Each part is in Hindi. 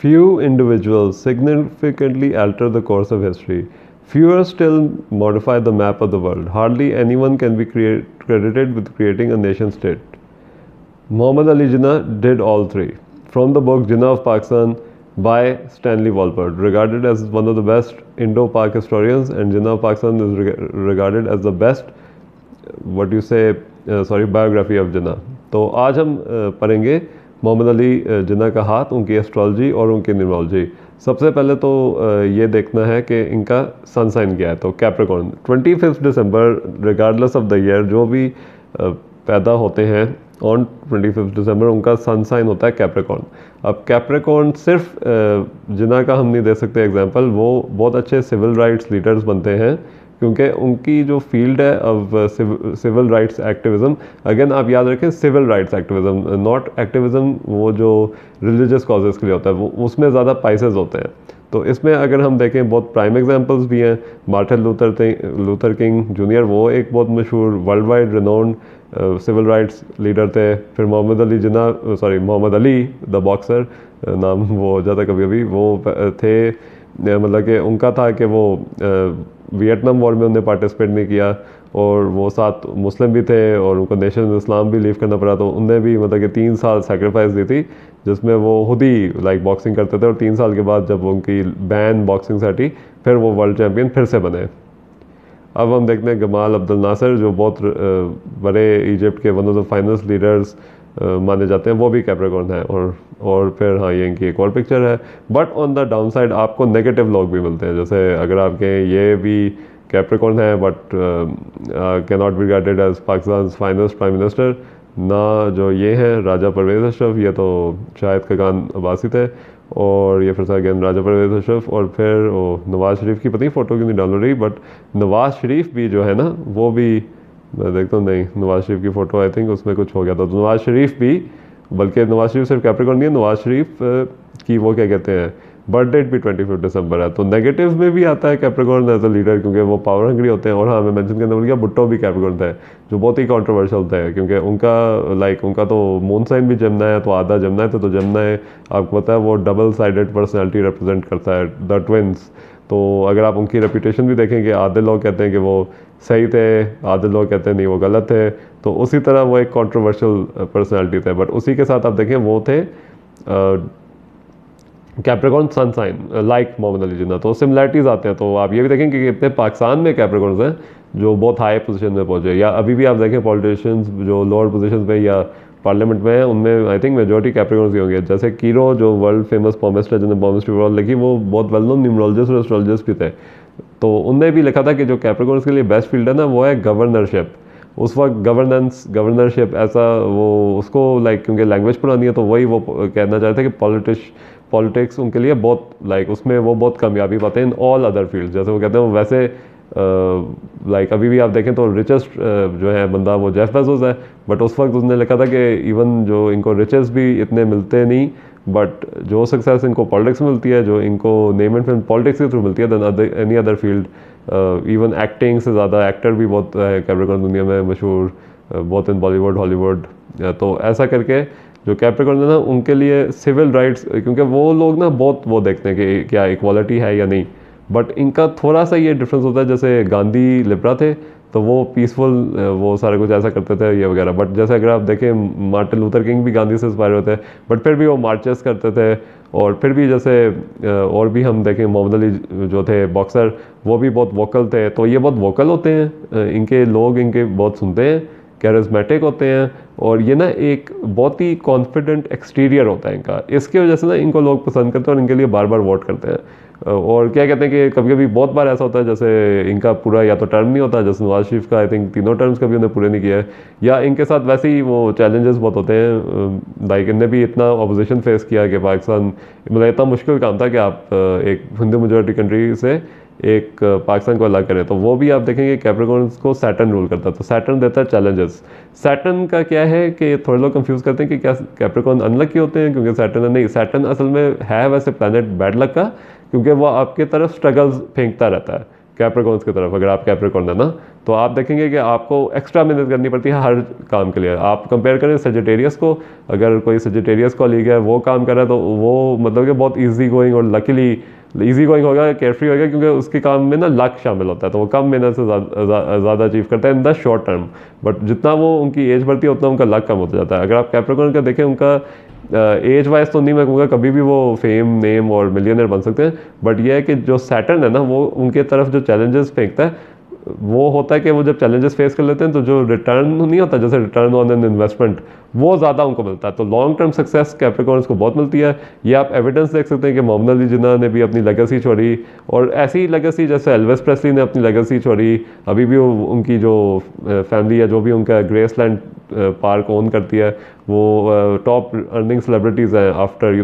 Few individuals significantly alter the course of history. Fewer still modify the map of the world. Hardly anyone can be credited with creating a nation state. Muhammad Ali Jinnah did all three. From the book Jinnah of Pakistan by Stanley Walpert, regarded as one of the best Indo-Pak historians, and Jinnah of Pakistan is regarded as the best, biography of Jinnah. तो आज हम पढ़ेंगे मोहम्मद अली जिन्ना का हाथ, उनकी एस्ट्रोलॉजी और उनकी न्यूमरोलॉजी। सबसे पहले तो ये देखना है कि इनका सन साइन क्या है। तो Capricorn 25 December regardless of the year जो भी पैदा होते हैं ऑन 25 दिसंबर उनका सन साइन होता है कैप्रिकॉर्न। अब कैप्रिकॉर्न सिर्फ जिन्ना का हम नहीं दे सकते एग्जांपल, वो बहुत अच्छे सिविल राइट्स लीडर्स बनते हैं क्योंकि उनकी जो फील्ड है अब सिविल राइट्स एक्टिविज़म, अगेन आप याद रखें civil rights activism, not activism वो जो रिलीजियस कॉजेज़ के लिए होता है, वो उसमें ज़्यादा पाइसेस होते हैं। तो इसमें अगर हम देखें बहुत प्राइम एग्जांपल्स भी हैं। मार्टिन लूथर किंग जूनियर, वो एक बहुत मशहूर world wide renowned civil rights leader थे। फिर मोहम्मद अली द बॉक्सर, नाम वो हो जाता कभी कभी, वो थे, मतलब कि उनका था कि वो वियतनाम वॉर में उन्हें पार्टिसिपेट नहीं किया और वो साथ मुस्लिम भी थे और उनको नेशन इस्लाम भी लीव करना पड़ा, तो उनने भी मतलब कि 3 साल सेक्रीफाइस दी थी जिसमें वो खुद ही बॉक्सिंग करते थे और 3 साल के बाद जब उनकी बैन बॉक्सिंग से हटी फिर वो वर्ल्ड चैम्पियन फिर से बने। अब हम देखते हैं गमाल अब्दुल नासिर जो बहुत बड़े इजिप्ट के one of the finest leaders माने जाते हैं, वो भी कैप्रिकॉर्न है। और फिर हाँ, ये इनकी एक और पिक्चर है। But on the down side आपको नेगेटिव लोग भी मिलते हैं, जैसे अगर आप कहें ये भी कैप्रिकॉर्न है but can not be regarded as Pakistan finest prime minister, ना जो ये हैं राजा परवेज़ अशरफ, ये तो शाहिद खकान अब्बासी थे, और ये फिर से अगेन राजा परवेज़ अशरफ, और फिर वो नवाज़ शरीफ की पता नहीं फ़ोटो क्यों नहीं डाल रही, बट नवाज़ शरीफ भी जो है ना, वो भी मैं देखता हूँ, नहीं नवाज़ शरीफ की फ़ोटो आई थिंक उसमें कुछ हो गया था, तो नवाज़ शरीफ भी, बल्कि नवाज़ शरीफ सिर्फ कैप्रिकॉर्न नहीं है, नवाज़ शरीफ की वो क्या कहते हैं बर्थ डेट भी 25 दिसंबर है। तो नेगेटिव में भी आता है कैप्रिकॉर्न एज अ लीडर क्योंकि वो पावर हंग्री होते हैं। और हाँ, मैं मेंशन करना भूल गया, भुट्टो भी कैप्रिकॉर्न थे जो बहुत ही कंट्रोवर्शियल होता है क्योंकि उनका तो मून साइन भी जमना है, तो आधा जमना है, तो जमना है आपको पता है वो डबल साइडेड पर्सनैलिटी रिप्रेजेंट करता है, द ट्विंस। तो अगर आप उनकी रेपुटेशन भी देखेंगे, आधे लोग कहते हैं कि वो सही थे, आधे लोग कहते हैं नहीं वो गलत थे, तो उसी तरह वो एक कंट्रोवर्शियल पर्सनैलिटी थे। बट उसी के साथ आप देखें वो थे Capricorn sun sign like Mohammad Ali Jinnah, तो सिमिलैरिटीज़ आते हैं। तो आप ये भी देखें कि कितने पाकिस्तान में कैप्रिकॉर्न्स हैं जो बहुत हाई पोजीशन में पहुंचे, या अभी भी आप देखें पॉलिटिशियंस जो लोअर पोजीशन पे या पार्लियामेंट में हैं उनमें आई थिंक मेजॉरिटी कैप्रिकॉर्न्स ही होंगे। जैसे कीरो जो वर्ल्ड फेमस पॉमिस्ट है जिन्हें पॉमिस्ट्री वर्ल्ड लिखी, वो बहुत वेल नोन न्यूमरोलॉजिस्ट और एस्ट्रोलॉजिस्ट भी थे। तो उनने भी लिखा था कि जो कैप्रिकॉर्न्स के लिए बेस्ट फील्ड है ना, वो है गवर्नरशिप। उस वक्त गवर्नरशिप ऐसा वो उसको क्योंकि लैंग्वेज पुरानी है तो वही वो कहना चाहते हैं कि पॉलिटिक्स उनके लिए बहुत उसमें वो बहुत कामयाबी पाते हैं इन ऑल अदर फील्ड। जैसे वो कहते हैं वो वैसे अभी भी आप देखें तो रिचेस्ट जो है बंदा वो जेफ बेजोस है, बट उस वक्त उसने लिखा था कि इवन जो इनको रिचेस भी इतने मिलते नहीं, बट जो सक्सेस इनको पॉलिटिक्स में मिलती है, जो इनको नेम एंड फेम पॉलिटिक्स के थ्रू मिलती है then any other field. Even acting से ज़्यादा एक्टर भी बहुत है कैप्रिकॉर्न दुनिया में मशहूर, बहुत इन बॉलीवुड हॉलीवुड। तो ऐसा करके जो कैप्रिकॉर्न है ना, उनके लिए सिविल राइट्स, क्योंकि वो लोग ना बहुत वो देखते हैं कि क्या इक्वालिटी है या नहीं, बट इनका थोड़ा सा ये डिफरेंस होता है। जैसे गांधी लिबरा थे तो वो पीसफुल वो सारा कुछ ऐसा करते थे ये वगैरह, बट जैसे अगर आप देखें मार्टिन लूथर किंग भी गांधी से इंस्पायर होते हैं, बट फिर भी वो मार्चेस करते थे। और फिर भी जैसे और भी हम देखें मोहम्मद अली जो थे बॉक्सर, वो भी बहुत वोकल थे। तो ये बहुत वोकल होते हैं, इनके लोग इनके बहुत सुनते हैं, कैरिज्मेटिक होते हैं, और ये ना एक बहुत ही कॉन्फिडेंट एक्सटीरियर होता है इनका। इसकी वजह से ना इनको लोग पसंद करते हैं और इनके लिए बार बार वोट करते हैं। और क्या कहते हैं कि कभी कभी बहुत बार ऐसा होता है जैसे इनका पूरा या तो टर्म नहीं होता, जैसे नवाज शरीफ का आई थिंक 3 टर्म्स कभी उन्हें पूरे नहीं किया है, या इनके साथ वैसे ही वो चैलेंजेस बहुत होते हैं। इनने भी इतना अपोजिशन फेस किया कि पाकिस्तान मतलब इतना मुश्किल काम था कि आप एक हिंदू मेजॉरिटी कंट्री से एक पाकिस्तान को अलग करें। तो वो भी आप देखेंगे कैप्रिकॉर्न्स को सैटर्न रूल करता है, तो सैटर्न देता है चैलेंजेस। सैटर्न का क्या है कि थोड़े लोग कंफ्यूज करते हैं कि क्या कैप्रिकॉर्न अनलकी होते हैं क्योंकि सैटर्न है, नहीं, सैटर्न असल में है वैसे प्लैनेट बैड लक का, क्योंकि वो आपके तरफ स्ट्रगल्स फेंकता रहता है। कैप्रिकॉर्न्स की तरफ, अगर आप कैप्रिकॉर्न है ना, तो आप देखेंगे कि आपको एक्स्ट्रा मेहनत करनी पड़ती है हर काम के लिए। आप कंपेयर करें सजिटेरियस को, अगर कोई सजिटेरियस कॉलीग है वो काम कर रहा है तो वो मतलब कि बहुत ईजी गोइंग और लकीली ईजी गोइंग होगा, केयरफ्री होगा, क्योंकि उसके काम में ना लक शामिल होता है, तो वो कम मेहनत से ज़्यादा अचीव करता है in the short term. But जितना वो उनकी एज बढ़ती है उतना उनका लक कम होता जाता है। अगर आप कैप्रिकॉर्न का देखें, उनका एज वाइज तो नहीं मैं कहूँगा, कभी भी वो फेम नेम और मिलियनर बन सकते हैं, बट ये है कि जो सैटर्न है ना वो उनके तरफ जो चैलेंजेस फेंकता है वो होता है कि वो जब चैलेंजेस फेस कर लेते हैं तो जो रिटर्न नहीं होता, जैसे रिटर्न ऑन एन इन्वेस्टमेंट, वो ज़्यादा उनको मिलता है। तो लॉन्ग टर्म सक्सेस कैप्रिकॉर्न्स को बहुत मिलती है। ये आप एविडेंस देख सकते हैं कि मोहम्मद अली जिन्ना ने भी अपनी लेगेसी छोड़ी, और ऐसी लेगेसी जैसे एल्विस प्रेस्ली ने अपनी लेगेसी छोड़ी, अभी भी उनकी जो फैमिली है, जो भी उनका ग्रेसलैंड पार्क ओन करती है, वो टॉप अर्निंग सेलिब्रिटीज़ हैं आफ्टर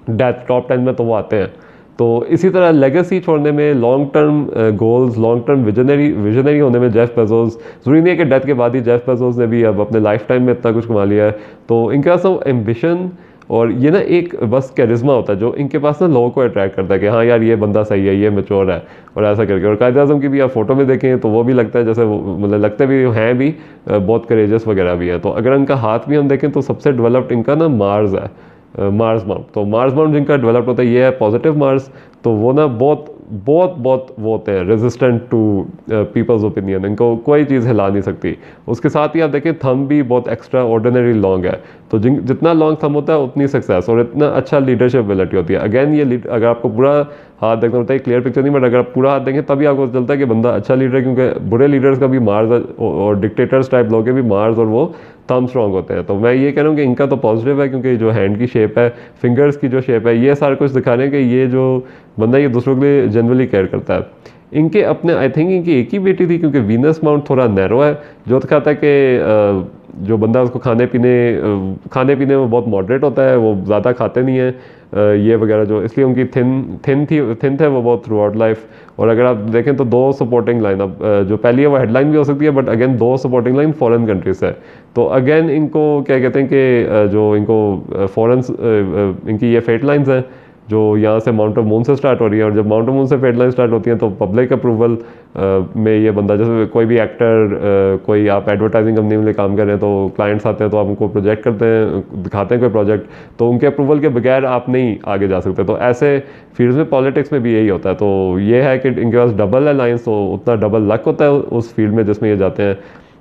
डेथ, टॉप 10 में तो वो आते हैं। तो इसी तरह लेगेसी छोड़ने में, long term goals, long term visionary होने में जेफ बेजोस, ज़रूरी नहीं है कि डेथ के बाद ही जेफ बेजोस ने भी अब अपने लाइफ टाइम में इतना कुछ कमा लिया है। तो इनके पास वो एम्बिशन और ये ना एक बस कैरिज्मा होता है जो इनके पास ना लोगों को अट्रैक्ट करता है कि हाँ यार ये बंदा सही है, ये मैच्योर है, और ऐसा करके। और कायद आज़म की भी आप फोटो में देखें तो वो भी लगता है जैसे मतलब लगते भी हैं भी बहुत करेजस वगैरह भी हैं। तो अगर इनका हाथ भी हम देखें तो सबसे डेवलप्ड इनका ना मार्स है, मार्स माउंट। तो मार्स माउंट जिनका डेवलप होता है ये है पॉजिटिव मार्स। तो वो ना बहुत बहुत बहुत वो होते हैं रेजिस्टेंट टू पीपल्स ओपिनियन, इनको कोई चीज़ हिला नहीं सकती। उसके साथ ही आप देखें थंब भी बहुत एक्स्ट्रा ऑर्डिनरी लॉन्ग है। तो जितना लॉन्ग थंब होता है उतनी सक्सेस और इतना अच्छा लीडरशिप एबिलिटी होती है। अगेन ये अगर आपको पूरा हाथ देखना होता है, क्लियर पिक्चर नहीं, बट अगर आप पूरा हाथ देखें तभी आपको चलता है कि बंदा अच्छा लीडर है, क्योंकि बुरे लीडर्स का भी मार्स और डिक्टेटर्स टाइप लोग के भी मार्स और वो थंब स्ट्रॉन्ग होते हैं। तो मैं ये कह रहा हूँ कि इनका तो पॉजिटिव है, क्योंकि जो हैंड की शेप है, फिंगर्स की जो शेप है, ये सारा कुछ दिखा रहे हैं कि ये जो बंदा ये दूसरों के लिए जनरली केयर करता है। इनके अपने आई थिंक इनकी एक ही बेटी थी, क्योंकि वीनस माउंट थोड़ा नैरो है, जो दिखाता है कि जो बंदा उसको खाने पीने में बहुत मॉडरेट होता है, वो ज़्यादा खाते नहीं है ये वगैरह, जो इसलिए उनकी थिन थे वो बहुत थ्रू आउट लाइफ। और अगर आप देखें तो 2 सपोर्टिंग लाइन, अब जो पहली है वो हेडलाइन भी हो सकती है, but again 2 supporting line foreign countries से। तो अगेन इनको क्या कहते हैं कि जो इनको फॉरेन इनकी ये फेट लाइन्स हैं जो यहाँ से माउंट ऑफ मून से स्टार्ट हो रही है, और जब माउंट ऑफ मून से फेट लाइन स्टार्ट होती हैं तो पब्लिक अप्रूवल में ये बंदा, जैसे कोई भी एक्टर, कोई आप एडवर्टाइजिंग कंपनी में काम कर रहे हैं तो क्लाइंट्स आते हैं तो आप उनको प्रोजेक्ट करते हैं, दिखाते हैं कोई प्रोजेक्ट, तो उनके अप्रूवल के बगैर आप नहीं आगे जा सकते। तो ऐसे फील्ड्स में पॉलिटिक्स में भी यही होता है। तो ये है कि इनके पास डबल अलायंस, तो उतना डबल लक होता है उस फील्ड में जिसमें ये जाते हैं,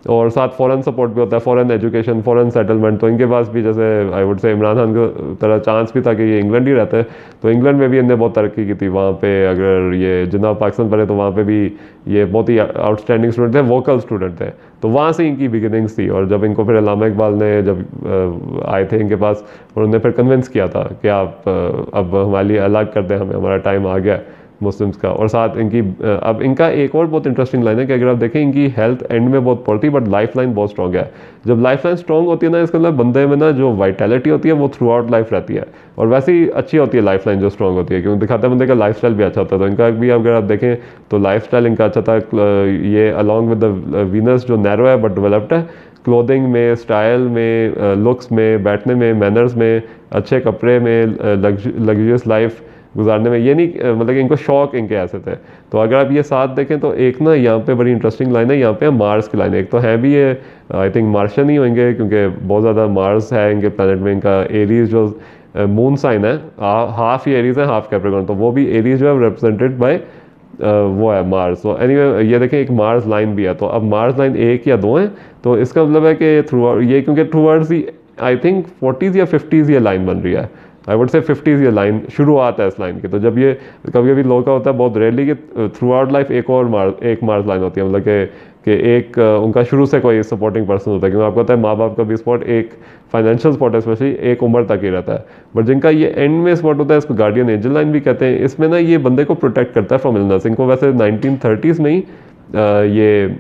और साथ फॉरेन सपोर्ट भी होता है, फॉरेन एजुकेशन, फॉरेन सेटलमेंट। तो इनके पास भी जैसे I would say Imran Khan की तरह चांस भी था कि ये इंग्लैंड ही रहते हैं, तो इंग्लैंड में भी इनने बहुत तरक्की की थी। वहाँ पे अगर ये जिन्ना पाकिस्तान पढ़े तो वहाँ पे भी ये बहुत ही आउटस्टैंडिंग स्टूडेंट थे, वोकल स्टूडेंट थे, तो वहाँ से इनकी बिगिनिंग्स थी। और जब इनको फिर अल्लामा इकबाल ने जब आए थे इनके पास, उन्होंने फिर कन्विंस किया था कि आप अब हमारे लिए अलग कर दें, हमें हमारा टाइम आ गया मुस्लिम्स का। और साथ इनकी अब इनका एक और बहुत इंटरेस्टिंग लाइन है कि अगर आप देखें इनकी हेल्थ एंड में बहुत पड़ती है, बट लाइफ लाइन बहुत स्ट्रॉग है। जब लाइफ लाइन स्ट्रॉग होती है ना, इसका मतलब बंदे में ना जो वाइटैलिटी होती है वो थ्रू आउट लाइफ रहती है, और वैसे ही अच्छी होती है लाइफ लाइन जो स्ट्रॉग होती है, क्योंकि दिखाता है बंदे का लाइफ स्टाइल भी अच्छा होता है। तो इनका भी अगर आप देखें तो लाइफ स्टाइल इनका अच्छा था। ये अलॉन्ग विद द वीनस जो नैरो है बट डेवलप्ड है, क्लोथिंग में, स्टाइल में, लुक्स में, बैठने में, मैनर्स में, अच्छे कपड़े में, लग्जरियस लाइफ गुजारने में, ये नहीं मतलब कि इनको शौक इनके ऐसे थे। तो अगर आप ये साथ देखें तो एक ना यहाँ पे बड़ी इंटरेस्टिंग लाइन है, यहाँ पे मार्स की लाइन है। एक तो है भी ये आई थिंक मार्शियन ही होंगे, क्योंकि बहुत ज़्यादा मार्स है इनके प्लानट में। इनका एरीज जो मून साइन है, हाफ ही एरीज है हाफ कैप्रिकॉर्न, तो वो भी एरीज जो है रिप्रेजेंटेड बाय वो है मार्स। तो एनीवे ये देखें एक मार्स लाइन भी है। तो अब मार्स लाइन 1 या 2 है, तो इसका मतलब है कि थ्रू ये, क्योंकि towards he I think 40s या 50s ये लाइन बन रही है, आई वुड से 50s ये लाइन शुरुआत है इस लाइन की। तो जब ये कभी कभी लोगों का होता है बहुत रेयरली कि थ्रू आउट लाइफ एक मार्स लाइन होती है, मतलब कि एक उनका शुरू से कोई सपोर्टिंग पर्सन होता है, क्योंकि आपको पता है माँ बाप का भी सपोर्ट एक फाइनेंशियल सपोर्ट है स्पेशली एक उम्र तक ही रहता है, बट जिनका ये एंड में सपोर्ट होता है इसको गार्डियन एंजल लाइन भी कहते हैं। इसमें ना ये बंदे को प्रोटेक्ट करता है फ्रॉम इलनेस। इनको वैसे 1930s में ही ये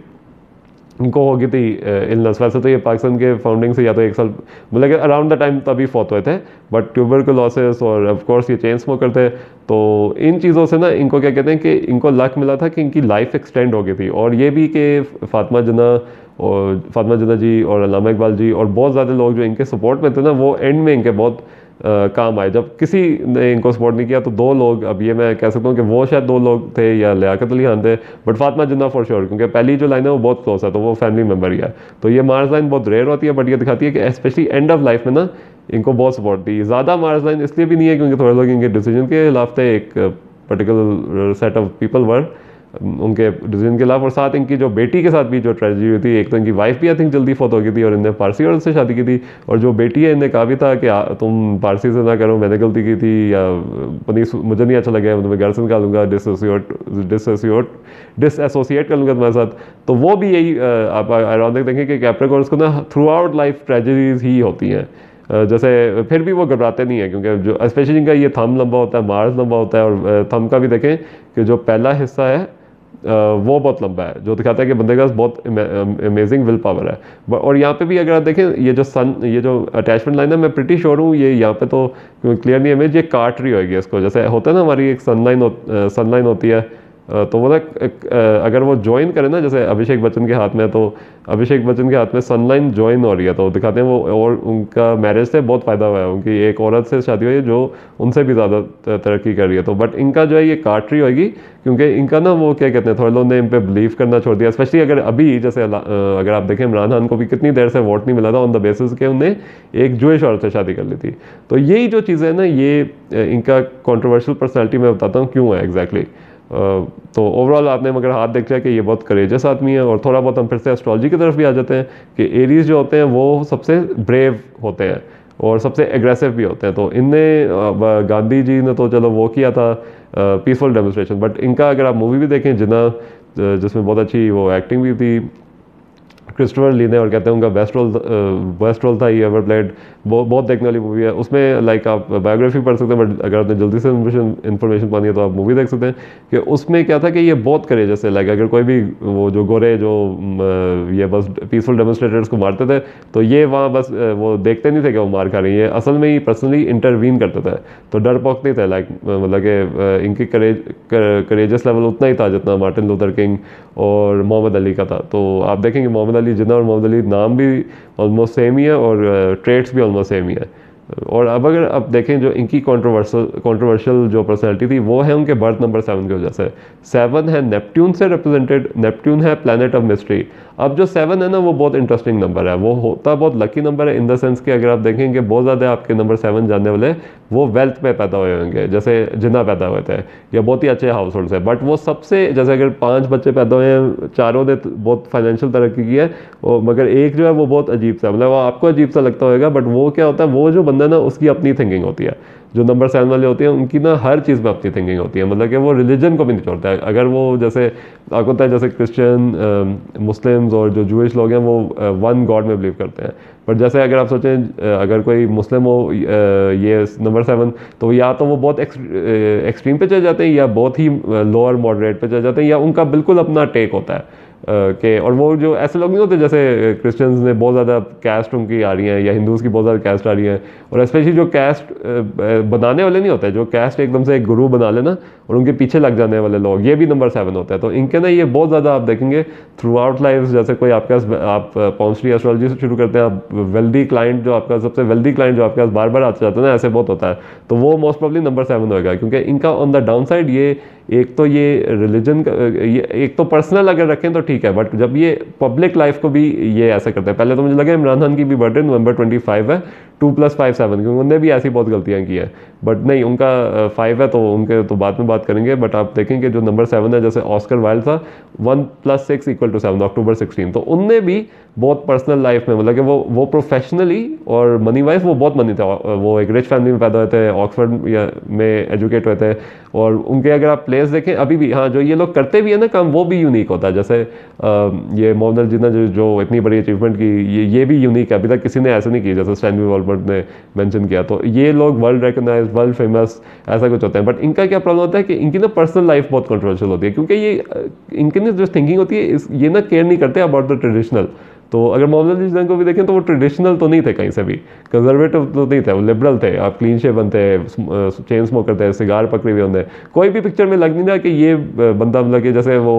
इनको हो गई थी इलनेस। वैसे तो ये पाकिस्तान के फाउंडिंग से या तो 1 साल मतलब कि अराउंड द टाइम तभी फौत हुए थे, बट ट्यूबरकुलोसिस और ऑफ कोर्स ये चेन स्मोकर थे। तो इन चीज़ों से ना इनको क्या कहते हैं कि इनको लक मिला था कि इनकी लाइफ एक्सटेंड हो गई थी। और ये भी कि फातिमा जिन्ना जी और अल्लामा इकबाल जी और बहुत ज़्यादा लोग जो इनके सपोर्ट में थे ना, वो एंड में इनके बहुत काम आए। जब किसी ने इनको सपोर्ट नहीं किया तो दो लोग, अब ये मैं कह सकता हूँ कि वो शायद दो लोग थे या लियाकत अली खान थे, but Fatima Jinnah for sure, क्योंकि पहली जो लाइन है वो बहुत क्लोज है, तो वो फैमिली मेम्बर ही है। तो ये मार्स लाइन बहुत रेयर होती है, बट ये दिखाती है कि स्पेशली एंड ऑफ लाइफ में ना इनको बहुत सपोर्ट दी। ज़्यादा मार्स लाइन इसलिए भी नहीं है क्योंकि थोड़े लोग इनके डिसीजन के खिलाफ थे, एक particular set of people were उनके डिसीजन के खिलाफ, और साथ इनकी जो बेटी के साथ भी जो ट्रेजेडी हुई थी, एक तो इनकी वाइफ भी आई थिंक जल्दी फौत हो गई थी और इन्हें पारसी औरत से शादी की थी, और जो बेटी है इन्हें कहा भी था कि तुम पारसी से ना करो, मैंने गलती की थी, या पनीर मुझे नहीं अच्छा लगा, मैं तुम्हें घर से निकालूंगा, डिसएसोसिएट कर लूँगा तुम्हारे साथ। तो वो भी यही आप आयरॉनिक देखें कि कैप्रिकॉर्न्स को ना थ्रू आउट लाइफ ट्रेजेडीज ही होती हैं। जैसे फिर भी वो घबराते नहीं है, क्योंकि जो स्पेशली जिनका ये थंब लंबा होता है, मार्स लंबा होता है, और थंब का भी देखें कि जो पहला हिस्सा है वो बहुत लंबा है, जो दिखाता है कि बंदे के पास बहुत अमेजिंग विल पावर है। और यहाँ पे भी अगर आप देखें ये जो अटैचमेंट लाइन है, मैं प्रिटी श्योर हूँ ये यहाँ पे तो क्लियर नहीं इमेज, ये काट रही होगी इसको, जैसे होता है ना हमारी एक सनलाइन होती है, तो वो ना अगर वो ज्वाइन करे ना, जैसे अभिषेक बच्चन के हाथ में है, तो अभिषेक बच्चन के हाथ में सनलाइन ज्वाइन हो रही है, तो दिखाते हैं वो, और उनका मैरिज से बहुत फ़ायदा हुआ है, उनकी एक औरत से शादी हुई है जो उनसे भी ज़्यादा तरक्की कर रही है। तो बट इनका जो है ये काट रही होगी, क्योंकि इनका ना वो क्या कहते हैं, थोड़े लोगों ने इन पर बिलीव करना छोड़ दिया, स्पेशली अगर अभी जैसे अगर आप देखें इमरान खान को भी कितनी देर से वोट नहीं मिला था ऑन द बेसिस के उन्हें एक जूइश औरत से शादी कर ली थी। तो यही जो चीज़ें हैं ना, ये इनका कॉन्ट्रोवर्शियल पर्सनैलिटी मैं बताता हूँ क्यों है एग्जैक्टली। तो ओवरऑल आपने मगर हाथ देख लिया कि ये बहुत करेजस आदमी है, और थोड़ा बहुत हम फिर से एस्ट्रोलॉजी की तरफ भी आ जाते हैं कि एरीज जो होते हैं वो सबसे ब्रेव होते हैं और सबसे एग्रेसिव भी होते हैं। तो इनने गांधी जी ने तो चलो वो किया था पीसफुल डेमोन्स्ट्रेशन, बट इनका अगर आप मूवी भी देखें जिन्ना, जिसमें बहुत अच्छी वो एक्टिंग भी थी क्रिस्टोफर ली ने, और कहते हैं उनका बेस्ट रोल था ही एवर प्लेड, बहुत देखने वाली मूवी है। उसमें लाइक आप बायोग्राफी पढ़ सकते हैं, बट अगर आपने जल्दी से इन्फॉर्मेशन पानी है तो आप मूवी देख सकते हैं कि उसमें क्या था कि ये बहुत करेजस है। लाइक अगर कोई भी वो जो गोरे जो ये बस पीसफुल डेमोन्स्ट्रेटर्स को मारते थे, तो ये वहाँ बस वो देखते नहीं थे कि वो मार खा रही है, ये असल में ही पर्सनली इंटरवीन करते थे, तो डर पोक नहीं था। लाइक मतलब कि इनकी करेजस लेवल उतना ही था जितना मार्टिन लूथर किंग और मोहम्मद अली का था। तो आप देखेंगे मोहम्मद अली जिन्ना और मोहम्मद अली नाम भी ऑलमोस्ट सेम ही है और ट्रेड्स भी ऑलमोस्ट सेम ही है। और अब अगर आप देखें जो इनकी कंट्रोवर्शियल जो पर्सनैलिटी थी वो है उनके बर्थ नंबर 7 की वजह से। 7 है नेपट्यून से रिप्रेजेंटेड, नेपट्यून है प्लैनेट ऑफ मिस्ट्री। अब जो 7 है ना वो बहुत इंटरेस्टिंग नंबर है, वो होता बहुत लकी नंबर है इन द सेंस कि अगर आप देखेंगे बहुत ज़्यादा आपके नंबर 7 जानने वाले वो वेल्थ में पैदा हुए होंगे, जैसे जिन्ना पैदा हुए थे, या बहुत ही अच्छे हाउस होल्ड से। बट वो सबसे जैसे अगर 5 बच्चे पैदा हुए हैं, चारों ने बहुत फाइनेंशियल तरक्की की है, और मगर एक जो है वो बहुत अजीब सा, मतलब वो आपको अजीब सा लगता होगा, बट वो क्या होता है, वो जो बंदा ना उसकी अपनी थिंकिंग होती है। जो नंबर 7 वाले होते हैं उनकी ना हर चीज़ में अपनी थिंकिंग होती है, मतलब कि वो रिलीजन को भी नहीं छोड़ता है। अगर वो जैसे आपको पता है जैसे क्रिश्चियन, मुस्लिम्स और जो जूइश लोग हैं वो वन गॉड में बिलीव करते हैं, बट जैसे अगर आप सोचें अगर कोई मुस्लिम हो ये नंबर 7, तो या तो वो बहुत एक्सट्रीम पे चले जाते हैं, या बहुत ही लोअर मॉडरेट पे चले जाते हैं, या उनका बिल्कुल अपना टेक होता है के। और वो जो ऐसे लोग नहीं होते जैसे क्रिश्चियंस ने बहुत ज़्यादा कैस्ट उनकी आ रही हैं, या हिंदूज़ की बहुत ज़्यादा कैस्ट आ रही हैं, और स्पेशली जो कैस्ट बनाने वाले नहीं होते, जो कैस्ट एकदम से एक गुरु बना लेना और उनके पीछे लग जाने वाले लोग, ये भी नंबर 7 होता है। तो इनके ना ये बहुत ज़्यादा आप देखेंगे थ्रू आउट लाइफ, जैसे कोई आपके पास आप पाउंसली एस्ट्रोलॉजी से शुरू करते हैं, आप वेल्दी क्लाइंट जो आपका सबसे वेल्दी क्लाइंट जो आपके पास बार बार आते जाता है ना, ऐसे बहुत होता है, तो वो मोस्ट प्रॉब्ली नंबर 7 होगा, क्योंकि इनका ऑन द डाउन साइड ये एक तो ये रिलीजन का ये एक तो पर्सनल अगर रखें तो ठीक है, बट जब ये पब्लिक लाइफ को भी ये ऐसे करते हैं। पहले तो मुझे लगा इमरान खान की भी बर्थडे नवंबर 25 है, 2 + 5 7, क्योंकि उन्होंने भी ऐसी बहुत गलतियां की हैं, बट नहीं उनका 5 है, तो उनके तो बाद में बात करेंगे। बट आप देखेंगे जो नंबर 7 है, जैसे ऑस्कर वाइल्ड था 1 + 6 = 7, October 16, तो उनने भी बहुत पर्सनल लाइफ में मतलब कि वो प्रोफेशनली और मनी वाइज वो बहुत मनी था, वो एक रिच फैमिली में पैदा हुए थे, ऑक्सफोर्ड में एजुकेट हुए थे, और उनके अगर आप प्लेस देखें अभी भी, हाँ जो ये लोग करते भी है ना काम, वो भी यूनिक होता है। जैसे ये मोहम्मद अली जिन्ना जो इतनी बड़ी अचीवमेंट की, ये भी यूनिक है, अभी तक किसी ने ऐसे नहीं किया जैसे स्टैनली वॉलबर्ट ने मेंशन किया। तो ये लोग वर्ल्ड रिकॉग्नाइज, वर्ल्ड फेमस ऐसा कुछ होता है। बट इनका क्या प्रॉब्लम होता है कि इनकी ना पर्सनल लाइफ बहुत कंट्रोवर्शियल होती है, क्योंकि ये इनकी ना जो थिंकिंग होती है ये ना केयर नहीं करते अबाउट द ट्रेडिशनल, तो अगर मोहम्मद अली जिन्ना को भी देखें तो वो ट्रेडिशनल तो नहीं थे कहीं से भी, कंजर्वेटिव तो नहीं थे, वो लिबरल थे। आप क्लीन शेवन थे, चेन स्मोकर थे, सिगार पकड़े हुए होंगे। कोई भी पिक्चर में लग नहीं रहा कि ये बंदा मतलब कि जैसे वो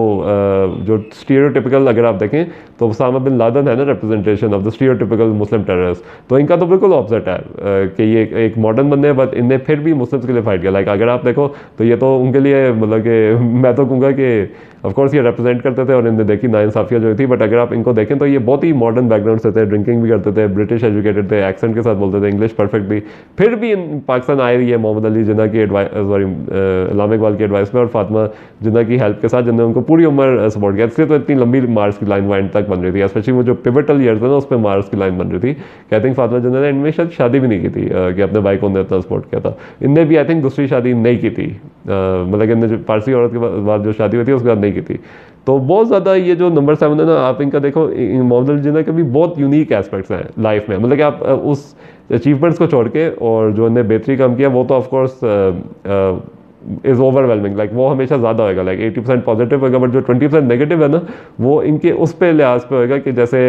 जो स्टीरियोटिपिकल अगर आप देखें तो उसामा बिन लादेन है ना representation of the stereotypical Muslim terrorist. तो इनका तो बिल्कुल ऑपोजिट है कि ये एक मॉडर्न बंदे हैं, बट इनने फिर भी मुस्लिम्स के लिए फाइट किया। लाइक अगर आप देखो तो ये तो उनके लिए मतलब कि मैं तो कहूँगा कि ऑफकोर्स ये रिप्रेजेंट करते थे और इनने देखी नाइंसाफियाँ जो थी। बट अगर आप इनको देखें तो ये बहुत ही मॉडर्न बैकग्राउंड से थे, ड्रिंकिंग भी करते थे, ब्रिटिश एजुकेटेड थे, एक्सेंट के साथ बोलते थे, इंग्लिश परफेक्टली। फिर भी पाकिस्तान आए ये मोहम्मद अली जिन्ना की इस्लाम इकबाल की एडवाइस में और फातिमा जिन्ना की हेल्प के साथ, जिन्होंने उनको पूरी उम्र सपोर्ट किया। इसलिए तो इतनी लंबी मार्च की लाइन वाइंड तक बन रही थी, स्पेशली वो जो पिवटल ईयर था ना उस पर मार्च की लाइन बन रही थी। आई थिंक फातिमा जिन्ना ने इनमें शायद शादी भी नहीं की थी कि अपने भाई को उन्हें इतना सपोर्ट किया था। इनने भी आई थिंक दूसरी शादी नहीं की थी, मतलब कि इनने जो पारसी औरत के बाद जो शादी हुई थी उसके बाद नहीं की थी। तो बहुत ज़्यादा ये जो नंबर 7 है ना, आप इनका देखो मोहम्मद अली जिन्ना के भी बहुत यूनिक एस्पेक्ट्स हैं लाइफ में। मतलब कि आप उस अचीवमेंट्स को छोड़ के और जो इन्हें बेहतरी काम किया वो तो ऑफकोर्स इज़ ओवरवेलमिंग। लाइक वो हमेशा ज़्यादा होगा, लाइक 80% पॉजिटिव होगा, बट जो 20% नेगेटिव है ना वो इनके उस पे लिहाज पे होगा कि जैसे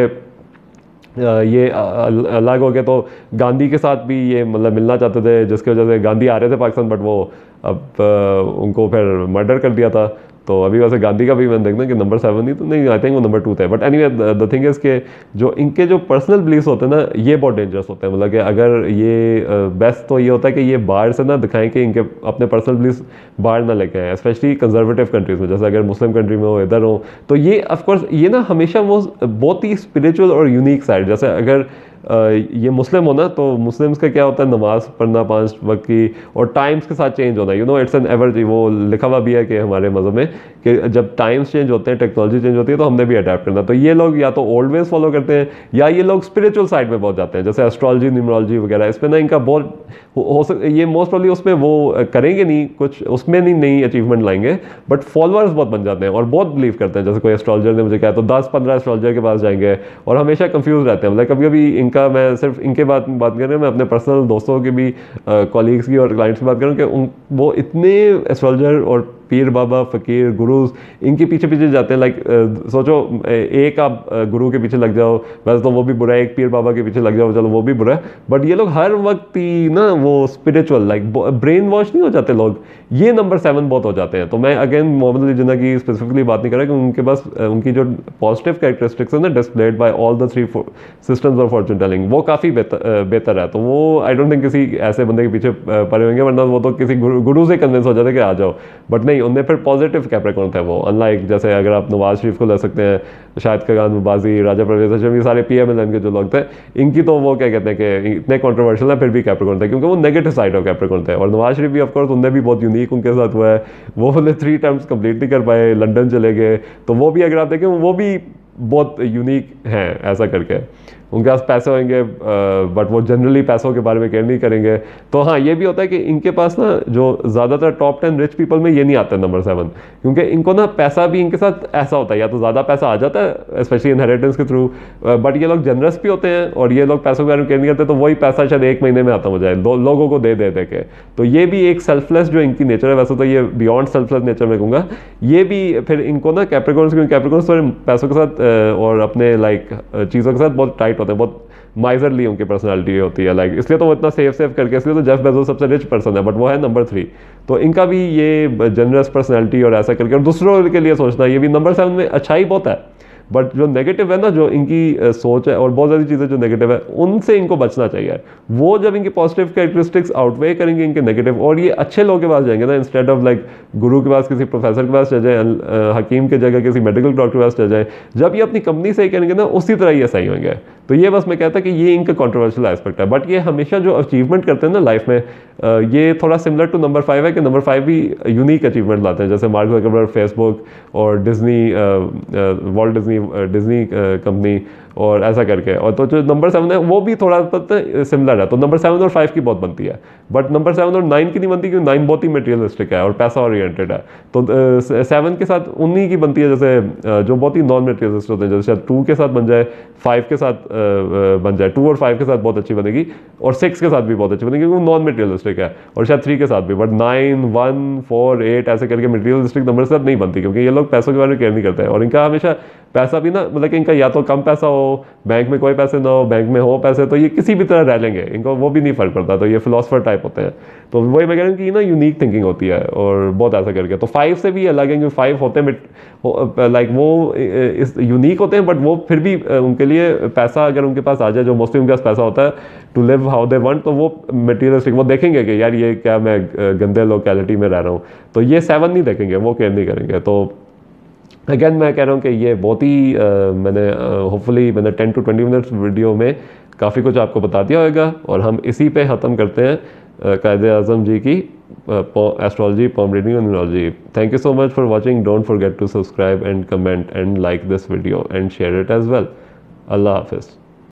ये अलग हो गया तो गांधी के साथ भी ये मतलब मिलना चाहते थे, जिसकी वजह से गांधी आ रहे थे पाकिस्तान, बट वो अब उनको फिर मर्डर कर दिया था। तो अभी वैसे गांधी का भी मैंने देखना कि नंबर 7 ही तो नहीं, आई थिंक वो नंबर 2 थे। But anyway the thing is के जो इनके जो पर्सनल बिलीव्स होते हैं ना ये बहुत डेंजरस होते हैं। मतलब कि अगर ये बेस्ट तो ये होता है कि ये बाहर से ना दिखाएं कि इनके अपने पर्सनल बिलीव्स बाहर ना लेके आए, स्पेशली कंजर्वेटिव कंट्रीज़ में। जैसे अगर मुस्लिम कंट्री में हो, इधर हो, तो ये ऑफकोर्स ये ना हमेशा वो बहुत ही स्पिरिचुअल और यूनिक साइड, जैसे अगर ये मुस्लिम होना तो मुस्लिम्स का क्या होता है, नमाज पढ़ना 5 वक्त की और टाइम्स के साथ चेंज होना। You know it's an ever, वो लिखा हुआ भी है कि हमारे मज़हब में कि जब टाइम्स चेंज होते हैं, टेक्नोलॉजी चेंज होती है, तो हमने भी अडेप्ट करना। तो ये लोग या तो ओल्ड वेज फॉलो करते हैं या ये लोग स्पिरिचुअल साइड में बहुत जाते हैं, जैसे एस्ट्रोलॉजी, न्यूमरोलॉजी वगैरह। इसमें ना इनका बहुत हो सकता ये मोस्ट प्रॉब्ली उसमें वो करेंगे नहीं, कुछ उसमें नहीं नई अचीवमेंट लाएंगे, बट फॉलोअर्स बहुत बन जाते हैं और बहुत बिलीव करते हैं। जैसे कोई एस्ट्रोलॉजर ने मुझे कहा तो 10-15 एस्ट्रोलॉजर के पास जाएंगे और हमेशा कंफ्यूज रहते हैं। मतलब कभी कभी इनका, मैं सिर्फ इनके बात कर रहा हूँ, मैं अपने पर्सनल दोस्तों के भी कॉलीग्स की और क्लाइंट्स की बात करूँ कि वो इतने एस्ट्रोलॉजर और पीर बाबा, फ़कीर, गुरुज इनके पीछे पीछे जाते हैं। लाइक सोचो एक आप गुरु के पीछे लग जाओ, वैसे तो वो भी बुरा है, एक पीर बाबा के पीछे लग जाओ, चलो वो भी बुरा है, बट ये लोग हर वक्त ही ना वो स्पिरिचुअल, लाइक ब्रेन वॉश नहीं हो जाते लोग, ये नंबर 7 बहुत हो जाते हैं। तो मैं अगेन मोहम्मद अली जिन्ना की स्पेसिफिकली बात नहीं कर रहा कि उनके पास उनकी जो पॉजिटिव कैरेक्टरिस्टिक्स है ना displayed bye all the 3 systems of Fortune telling, वो काफ़ी बेहतर है। तो वो आई डोंट थिंक किसी ऐसे बंदे के पीछे पड़े होंगे, वरना वो तो किसी गुरु से कन्विंस हो जाते कि आ जाओ, बट नहीं, उनने फिर पॉजिटिव कैप्रिकॉर्न थे वो। अनलाइक जैसे अगर आप नवाज शरीफ को ले सकते हैं, शाहिद खान मुबाजी, राजा परवेज हशम, ये सारे PMLN के जो लोग थे, इनकी तो वो क्या कहते हैं कि इतने कॉन्ट्रोवर्शियल है फिर भी कैप्रिकॉर्न थे, क्योंकि वो नेगेटिव साइड ऑफ कैप्रिकॉर्न थे। और नवाज शरीफ भी ऑफकोर्स उनने भी बहुत यूनिक उनके साथ हुआ है, वो बोले 3 टर्म्स कंप्लीट नहीं कर पाए, लंदन चले गए। तो वो भी अगर आप देखें वो भी बहुत यूनिक हैं ऐसा करके। उनके पास पैसे होंगे बट वो जनरली पैसों के बारे में केयर नहीं करेंगे। तो हाँ, ये भी होता है कि इनके पास ना जो ज़्यादातर टॉप 10 रिच पीपल में ये नहीं आता है नंबर 7, क्योंकि इनको ना पैसा भी इनके साथ ऐसा होता है, या तो ज़्यादा पैसा आ जाता है स्पेशली इनहेरिटेंस के थ्रू, बट ये लोग जनरस भी होते हैं और ये लोग पैसों के बारे में केयर नहीं करते, तो वही पैसा शायद 1 महीने में आता हो जाए लोगों को दे दे के। तो ये भी एक सेल्फलेस जो इनकी नेचर है, वैसे तो ये बियॉन्ड सेल्फलेस नेचर में कहूँगा, ये भी फिर इनको ना कैप्रिकॉर्न्स, क्योंकि कैप्रिकॉर्न्स थोड़े पैसों के साथ और अपने लाइक चीज़ों के साथ बहुत टाइट होते हैं, बहुत माइजरली उनकी पर्सनालिटी होती है, लाइक इसलिए तो वो इतना सेव करके, इसलिए तो जेफ बेजोस सबसे रिच पर्सन है, बट वो है नंबर 3। तो इनका भी ये जनरस पर्सनालिटी और ऐसा करके और दूसरों के लिए सोचना, ये भी नंबर 7 में अच्छाई बहुत है। बट जो नेगेटिव है ना, जो इनकी सोच है और बहुत सारी चीज़ें जो नेगेटिव है, उनसे इनको बचना चाहिए। वो जब इनकी पॉजिटिव कैरेक्टरिस्टिक्स आउटवे करेंगे इनके नेगेटिव, और ये अच्छे लोगों के पास जाएंगे ना, इंस्टेड ऑफ लाइक गुरु के पास, किसी प्रोफेसर के पास चले जाए, हकीम के जगह किसी मेडिकल डॉक्टर के पास चले जाए, जब ये अपनी कंपनी सही करेंगे ना, उसी तरह ये सही होंगे। तो ये बस मैं कहता कि ये इनका कॉन्ट्रोवर्शियल एस्पेक्ट है, बट ये हमेशा जो अचीवमेंट करते हैं ना लाइफ में, ये थोड़ा सिमिलर टू नंबर 5 है कि नंबर 5 भी यूनिक अचीवमेंट लाते हैं, जैसे मार्क ज़करबर्ग, फेसबुक और डिज्नी, वॉल्ट डिज्नी कंपनी और ऐसा करके। और तो जो नंबर 7 है वो भी थोड़ा सिमिलर है, तो नंबर 7 और 5 की बहुत बनती है, बट नंबर 7 और 9 की नहीं बनती, क्योंकि 9 बहुत ही मटेरियलिस्टिक है और पैसा ओरिएंटेड है। तो 7 के साथ उन्हीं की बनती है, जैसे जो बहुत ही नॉन मटेरियलिस्ट होते हैं, जैसे 2 के साथ बन जाए, 5 के साथ बन जाए, 2 और 5 के साथ बहुत अच्छी बनेगी, और 6 के साथ भी बहुत अच्छी बनेगी, क्योंकि नॉन मटेरियलिस्टिक है, और शायद 3 के साथ भी। बट 9, 1, 4, 8 ऐसे करके मटेरियलिस्टिक नंबर के साथ नहीं बनती, क्योंकि ये लोग पैसों के बारे में केयर नहीं करते हैं, और इनका हमेशा पैसा भी ना मतलब कि इनका या तो कम पैसा हो, बैंक में कोई पैसे ना हो, बैंक में हो पैसे, तो ये किसी भी तरह रह लेंगे, इनको वो भी नहीं फर्क पड़ता। तो ये फिलोसफर टाइप होते हैं। तो वही मैं कह रहा हूँ कि ना यूनिक थिंकिंग होती है और बहुत ऐसा करके। तो 5 से भी अलग है, क्योंकि 5 होते हैं लाइक वो इस यूनिक होते हैं, बट वो फिर भी उनके लिए पैसा अगर उनके पास आ जाए, जो मोस्टली उनके पास पैसा होता है to live how they want, तो वो मटेरियलिस्टिक वो देखेंगे कि यार ये क्या मैं गंदे लोकेलिटी में रह रहा हूँ, तो ये 7 नहीं देखेंगे, वो केयर नहीं करेंगे। तो अगेन मैं कह रहा हूँ कि ये बहुत ही मैंने होपफुली मैंने 10 to 20 मिनट्स वीडियो में काफ़ी कुछ आपको बता दिया होगा, और हम इसी पे ख़त्म करते हैं कायदे आज़म जी की astrology, palm reading and numerology. Thank you so much for watching. Don't forget to subscribe and comment and like this video and share it as well. Allah Hafiz.